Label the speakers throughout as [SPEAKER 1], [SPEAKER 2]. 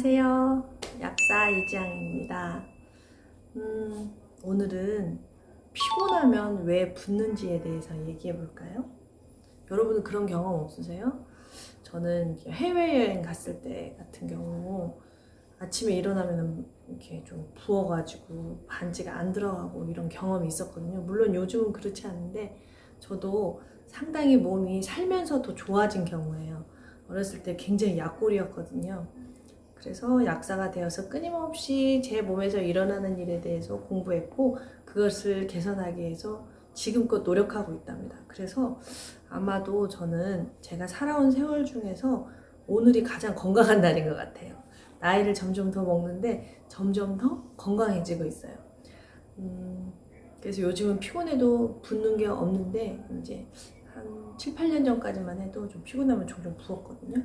[SPEAKER 1] 안녕하세요. 약사 이지향입니다. 오늘은 피곤하면 왜 붓는지에 대해서 얘기해 볼까요? 여러분은 그런 경험 없으세요? 저는 해외여행 갔을 때 같은 경우 아침에 일어나면 이렇게 좀 부어가지고 반지가 안 들어가고 이런 경험이 있었거든요. 물론 요즘은 그렇지 않은데 저도 상당히 몸이 살면서 더 좋아진 경우예요. 어렸을 때 굉장히 약골이었거든요. 그래서 약사가 되어서 끊임없이 제 몸에서 일어나는 일에 대해서 공부했고 그것을 개선하기 위해서 지금껏 노력하고 있답니다. 그래서 아마도 저는 제가 살아온 세월 중에서 오늘이 가장 건강한 날인 것 같아요. 나이를 점점 더 먹는데 점점 더 건강해지고 있어요. 그래서 요즘은 피곤해도 붓는 게 없는데 이제 한 7, 8년 전까지만 해도 좀 피곤하면 종종 부었거든요.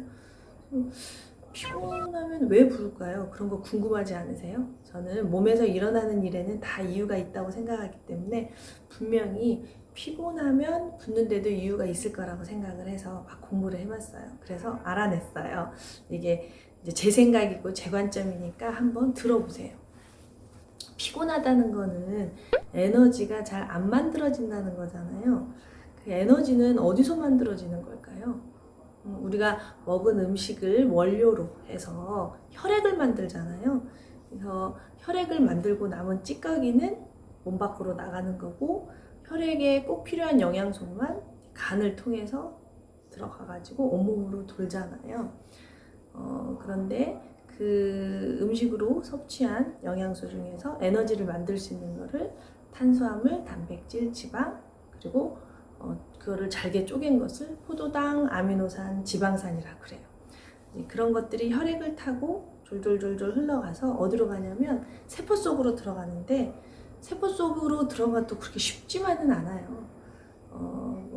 [SPEAKER 1] 피곤하면 왜 부을까요? 그런 거 궁금하지 않으세요? 저는 몸에서 일어나는 일에는 다 이유가 있다고 생각하기 때문에 분명히 피곤하면 붓는데도 이유가 있을 거라고 생각을 해서 막 공부를 해봤어요. 그래서 알아냈어요. 이게 이제 제 생각이고 제 관점이니까 한번 들어보세요. 피곤하다는 거는 에너지가 잘 안 만들어진다는 거잖아요. 그 에너지는 어디서 만들어지는 걸까요? 우리가 먹은 음식을 원료로 해서 혈액을 만들잖아요. 그래서 혈액을 만들고 남은 찌꺼기는 몸 밖으로 나가는 거고 혈액에 꼭 필요한 영양소만 간을 통해서 들어가가지고 온몸으로 돌잖아요. 그런데 그 음식으로 섭취한 영양소 중에서 에너지를 만들 수 있는 거를 탄수화물, 단백질, 지방, 그리고 그거를 잘게 쪼갠 것을 포도당, 아미노산, 지방산이라고 그래요. 그런 것들이 혈액을 타고 졸졸졸졸 흘러가서 어디로 가냐면 세포 속으로 들어가는데 세포 속으로 들어가도 그렇게 쉽지만은 않아요.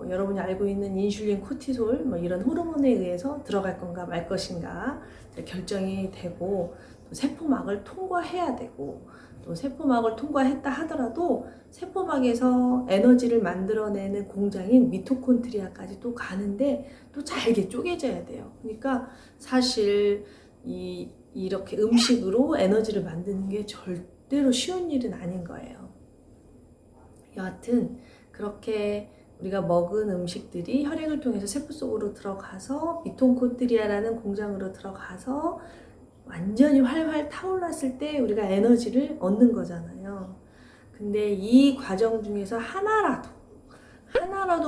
[SPEAKER 1] 여러분이 알고 있는 인슐린, 코티솔 이런 호르몬에 의해서 들어갈 건가 말 것인가 결정이 되고 또 세포막을 통과해야 되고 또 세포막을 통과했다 하더라도 세포막에서 에너지를 만들어내는 공장인 미토콘드리아까지 또 가는데 또 잘게 쪼개져야 돼요. 그러니까 사실 이렇게 음식으로 에너지를 만드는 게 절대로 쉬운 일은 아닌 거예요. 여하튼 그렇게 우리가 먹은 음식들이 혈액을 통해서 세포 속으로 들어가서 미토콘드리아라는 공장으로 들어가서 완전히 활활 타올랐을 때 우리가 에너지를 얻는 거잖아요. 근데 이 과정 중에서 하나라도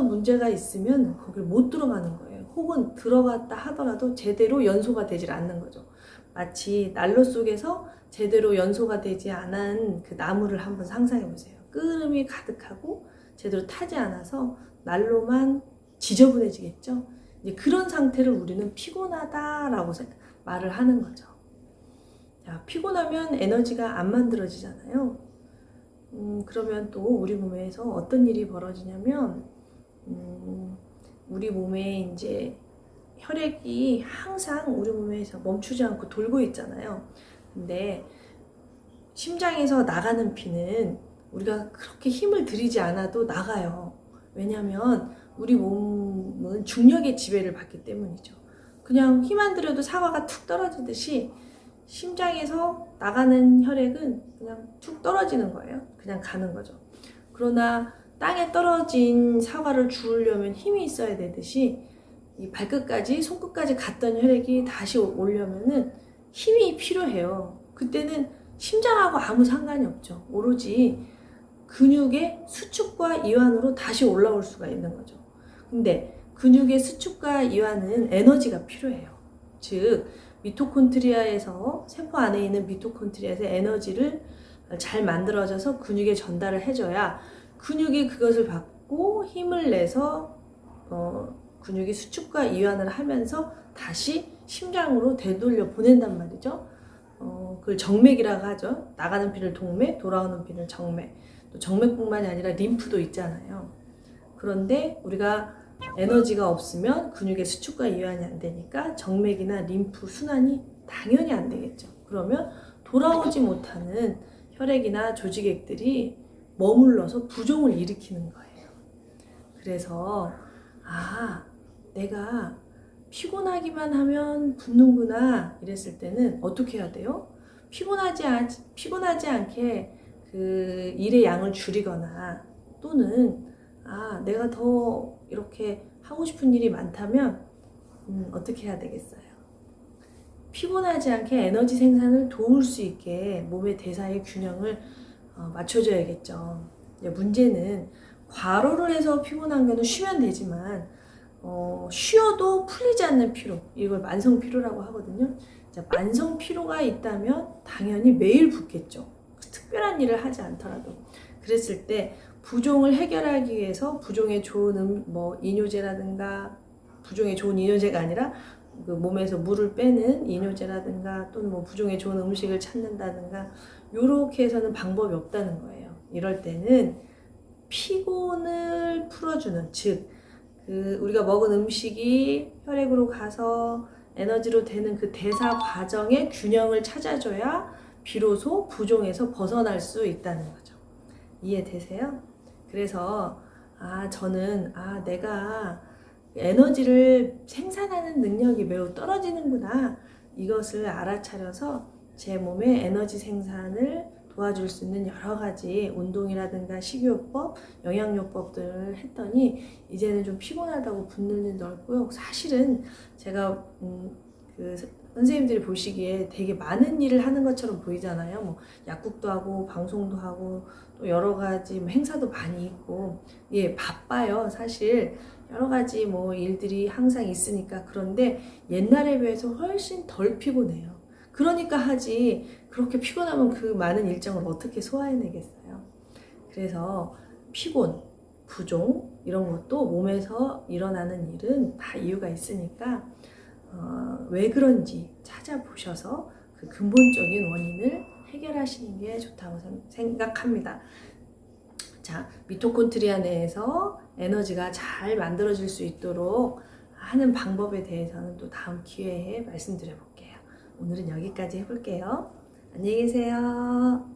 [SPEAKER 1] 문제가 있으면 거길 못 들어가는 거예요. 혹은 들어갔다 하더라도 제대로 연소가 되질 않는 거죠. 마치 난로 속에서 제대로 연소가 되지 않은 그 나무를 한번 상상해 보세요. 끓음이 가득하고 제대로 타지 않아서 난로만 지저분해지겠죠. 이제 그런 상태를 우리는 피곤하다라고 말을 하는 거죠. 자, 피곤하면 에너지가 안 만들어지잖아요. 그러면 또 우리 몸에서 어떤 일이 벌어지냐면, 우리 몸에 이제 혈액이 항상 우리 몸에서 멈추지 않고 돌고 있잖아요. 근데 심장에서 나가는 피는 우리가 그렇게 힘을 들이지 않아도 나가요. 왜냐하면 우리 몸은 중력의 지배를 받기 때문이죠. 그냥 힘 안 들여도 사과가 툭 떨어지듯이 심장에서 나가는 혈액은 그냥 툭 떨어지는 거예요. 그냥 가는 거죠. 그러나 땅에 떨어진 사과를 주우려면 힘이 있어야 되듯이 이 발끝까지 손끝까지 갔던 혈액이 다시 오려면은 힘이 필요해요. 그때는 심장하고 아무 상관이 없죠. 오로지 근육의 수축과 이완으로 다시 올라올 수가 있는 거죠. 근데 근육의 수축과 이완은 에너지가 필요해요. 즉 미토콘드리아에서 세포 안에 있는 미토콘드리아에서 에너지를 잘 만들어져서 근육에 전달을 해줘야 근육이 그것을 받고 힘을 내서 근육이 수축과 이완을 하면서 다시 심장으로 되돌려 보낸단 말이죠. 그걸 정맥이라고 하죠. 나가는 피를 동맥, 돌아오는 피는 정맥. 또 정맥뿐만이 아니라 림프도 있잖아요. 그런데 우리가 에너지가 없으면 근육의 수축과 이완이 안 되니까 정맥이나 림프 순환이 당연히 안 되겠죠. 그러면 돌아오지 못하는 혈액이나 조직액들이 머물러서 부종을 일으키는 거예요. 그래서 내가 피곤하기만 하면 붓는구나 이랬을 때는 어떻게 해야 돼요? 피곤하지 않게 그 일의 양을 줄이거나 또는 내가 더 이렇게 하고 싶은 일이 많다면 어떻게 해야 되겠어요? 피곤하지 않게 에너지 생산을 도울 수 있게 몸의 대사의 균형을 맞춰줘야겠죠. 문제는 과로를 해서 피곤한 거는 쉬면 되지만 쉬어도 풀리지 않는 피로, 이걸 만성 피로라고 하거든요. 자, 만성 피로가 있다면 당연히 매일 붓겠죠. 특별한 일을 하지 않더라도. 그랬을 때 부종을 해결하기 위해서 부종에 좋은 이뇨제라든가, 부종에 좋은 이뇨제가 아니라 그 몸에서 물을 빼는 이뇨제라든가 또는 부종에 좋은 음식을 찾는다든가 요렇게 해서는 방법이 없다는 거예요. 이럴 때는 피곤을 풀어주는, 즉 우리가 먹은 음식이 혈액으로 가서 에너지로 되는 그 대사 과정의 균형을 찾아줘야 비로소 부종에서 벗어날 수 있다는 거죠. 이해되세요? 그래서 저는 내가 에너지를 생산하는 능력이 매우 떨어지는구나, 이것을 알아차려서 제 몸의 에너지 생산을 도와줄 수 있는 여러 가지 운동이라든가 식이요법, 영양요법들을 했더니 이제는 좀 피곤하다고 붓는 일도 없고요. 사실은 제가 그 선생님들이 보시기에 되게 많은 일을 하는 것처럼 보이잖아요. 약국도 하고 방송도 하고 또 여러 가지 행사도 많이 있고, 바빠요. 사실 여러 가지 일들이 항상 있으니까. 그런데 옛날에 비해서 훨씬 덜 피곤해요. 그러니까 하지, 그렇게 피곤하면 그 많은 일정을 어떻게 소화해내겠어요. 그래서 피곤, 부종 이런 것도 몸에서 일어나는 일은 다 이유가 있으니까 왜 그런지 찾아보셔서 그 근본적인 원인을 해결하시는 게 좋다고 생각합니다. 자, 미토콘드리아 내에서 에너지가 잘 만들어질 수 있도록 하는 방법에 대해서는 또 다음 기회에 말씀드려 볼게요. 오늘은 여기까지 해볼게요. 안녕히 계세요.